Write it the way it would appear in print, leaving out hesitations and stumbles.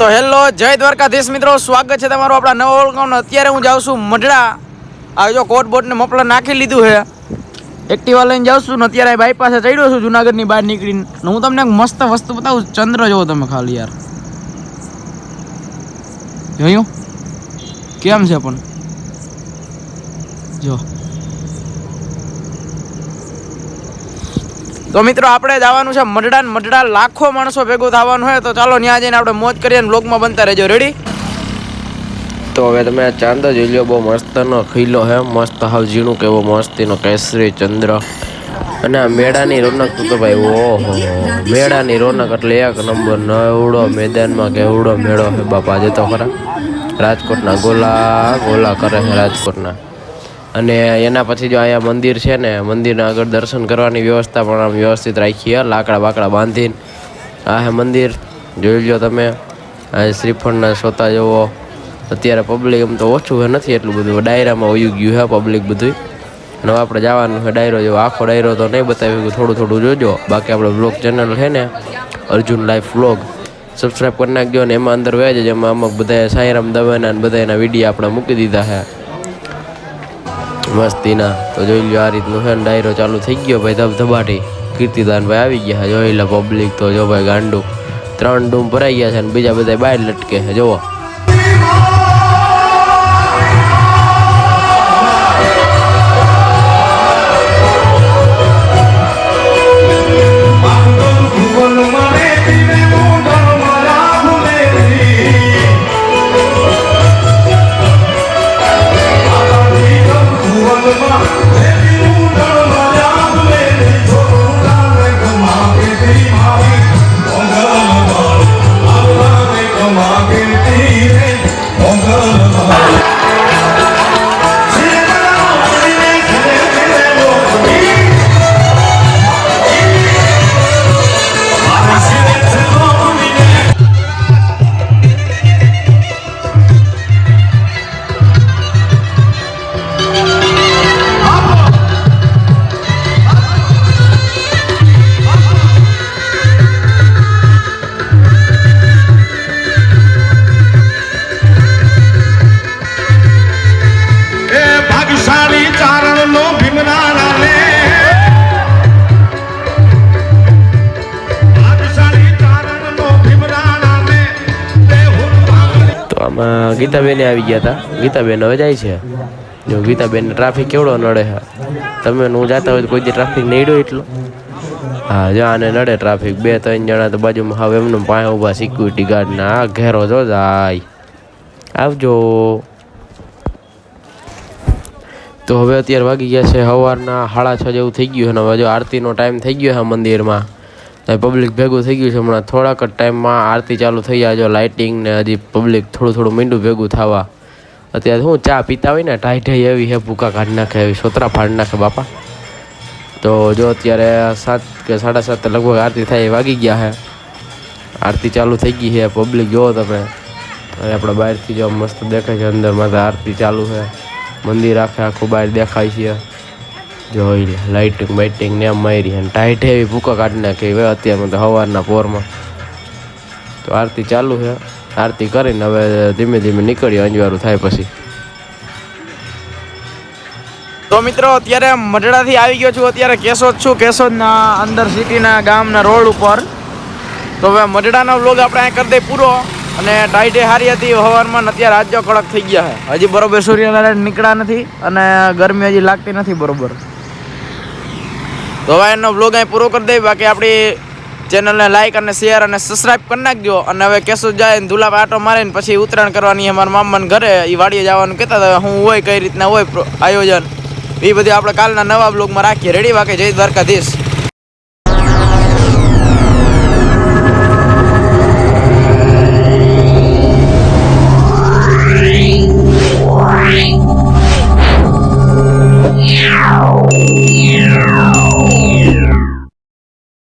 તો હેલો જય દ્વારકાધીશ મિત્રો, સ્વાગત છે તમારું આપણા નવા ઓળખાણ. અત્યારે હું જાઉં છું મઢડા. આ જો કોટ બોટ ને મફલર નાખી લીધું છે, એક્ટિવા લઈને જાઉં છું ને અત્યારે બાયપાસે ચડ્યો છું જુનાગઢની બહાર નીકળીને. હું તમને મસ્ત વસ્તુ બતાવું. ચંદ્ર જોવો તમે ખાલી યાર, જોયું કેમ છે પણ જો. તો મિત્રો આપણે જવાનું છે મઢડા. મઢડા લાખો માણસો ભેગું થવાનું હોય, તો ચાલો ત્યાં જઈને આપણે મોજ કરીએ અને બ્લોગમાં બનતા રહેજો. રેડી? તો હવે તમે આ ચાંદ જોઈ લો, બહુ મસ્તનો ખીલો હે, મસ્ત હાવ ઝીણું કેવો મસ્તીનો કેસરી ચંદ્ર. અને આ મેળાની રોનક તો ભાઈ ઓહો, મેળાની રોનક એટલે એક નંબર. નવડો મેદાનમાં કેવડો મેળો હે બાપા. જતો ખરા રાજકોટના ગોલા ગોલા કરે છે રાજકોટના. અને એના પછી જો અહીંયા મંદિર છે ને, મંદિરના આગળ દર્શન કરવાની વ્યવસ્થા પણ આમ વ્યવસ્થિત રાખી છે, લાકડા બાકડા બાંધીને. આ હે મંદિર, જોઈ લો તમે. આ શ્રીફળના સોતા જેવો. અત્યારે પબ્લિક એમ તો ઓછું હે, નથી એટલું બધું. ડાયરામાં વયું ગયું હે પબ્લિક બધું. અને આપણે જવાનું છે ડાયરો જેવો. આખો ડાયરો તો નહીં બતાવી, થોડું થોડું જોજો. બાકી આપણે વ્લોગ ચેનલ છે ને, અર્જુન લાઈફ વ્લોગ, સબસ્ક્રાઈબ કરી નાખજો. ને એમાં અંદર વયા જજો. એમાં અમુક બધા સાંઈરામ દવાના બધા એના વિડીયો આપણે મૂકી દીધા છે મસ્તીના. તો જોઈ લો આ રીતનું છે ને, ડાયરો ચાલુ થઈ ગયો ભાઈ. ધબધબાટી કીર્તિદાન ભાઈ આવી ગયા છે. જોઈ લો પબ્લિક તો જો ભાઈ ગાંડું. 3 ડૂમ ભરાઈ ગયા છે અને બીજા બધા બહાર લટકે છે જોવો. ગીતાબેન આવી ગયા હતા. ગીતાબેન હવે જાય છે. જો ગીતાબેન ટ્રાફિક કેવડો નડે છે. તમે હું જતા હોય તો કોઈ દી ટ્રાફિક નડ્યો એટલો? હા, જો આને નડે ટ્રાફિક. 2-3 જણા તો બાજુમાં હવે એમને પાસે ઊભા સિક્યુરિટી ગાર્ડના. આ ઘેરો જો જાય. આવજો. તો હવે અત્યારે વાગી ગયા છે સવારના 6:30 જેવું થઈ ગયું છે. હવે જો આરતીનો ટાઈમ થઈ ગયો છે મંદિરમાં. પબ્લિક ભેગું થઈ ગયું છે. હમણાં થોડાક જ ટાઈમમાં આરતી ચાલુ થઈ જાય. જો લાઇટિંગ ને હજી પબ્લિક થોડું મીંડું ભેગું થવા. અત્યારે શું ચા પીતા હોય ને, ટાઈઠાઈ એવી હે, ભૂકા કાઢી નાખે એવી, સોતરા ફાડી નાખે બાપા. તો જો અત્યારે 7 કે 7:30 લગભગ આરતી થાય વાગી ગયા છે. આરતી ચાલુ થઈ ગઈ છે. પબ્લિક જોવો તમે. અને આપણે બહારથી જો મસ્ત દેખાય છે. અંદરમાં તો આરતી ચાલુ છે. મંદિર આખું બહાર દેખાય છે. જોઈ લે લાઇટિંગ બાઇટિંગ ને એમ મારી. અને ટાઈટ એવી ભૂકા કાઢી નાખે અત્યારમાં તો સવારના પોરમાં. તો આરતી ચાલુ છે. આરતી કરીને હવે ધીમે ધીમે નીકળીએ, અંજવાળું થાય પછી. તો મિત્રો અત્યારે મઢડાથી આવી ગયો છું. અત્યારે કેશોદ છું, કેશોદના અંદર સિટીના ગામના રોડ ઉપર. તો હવે મઢડાનો વ્લોગ આપણે અહીં કરી દઈએ પૂરો. અને ટાઈટે સારી હતી સવારમાં. અત્યારે આજ જો કડક થઈ ગયા છે. હજી બરોબર સૂર્યનારાયણ નીકળ્યા નથી અને ગરમી હજી લાગતી નથી બરોબર. તો હવે એનો વ્લોગ અહીં પૂરો કરી દઈએ. બાકી આપણી ચેનલને લાઈક અને શેર અને સબસ્ક્રાઈબ કરી નાખજો. અને હવે કેશોદ જાય ને ધુલાપ આટો મારે ને પછી ઉત્તરાયણ કરવાની અમારા મામાને ઘરે. એ વાડીએ જવાનું કહેતા હતા. શું હોય, કઈ રીતના હોય આયોજન, એ બધી આપણે કાલના નવા બ્લોગમાં રાખીએ. રેડી? બાકી જય દ્વારકાધીશ.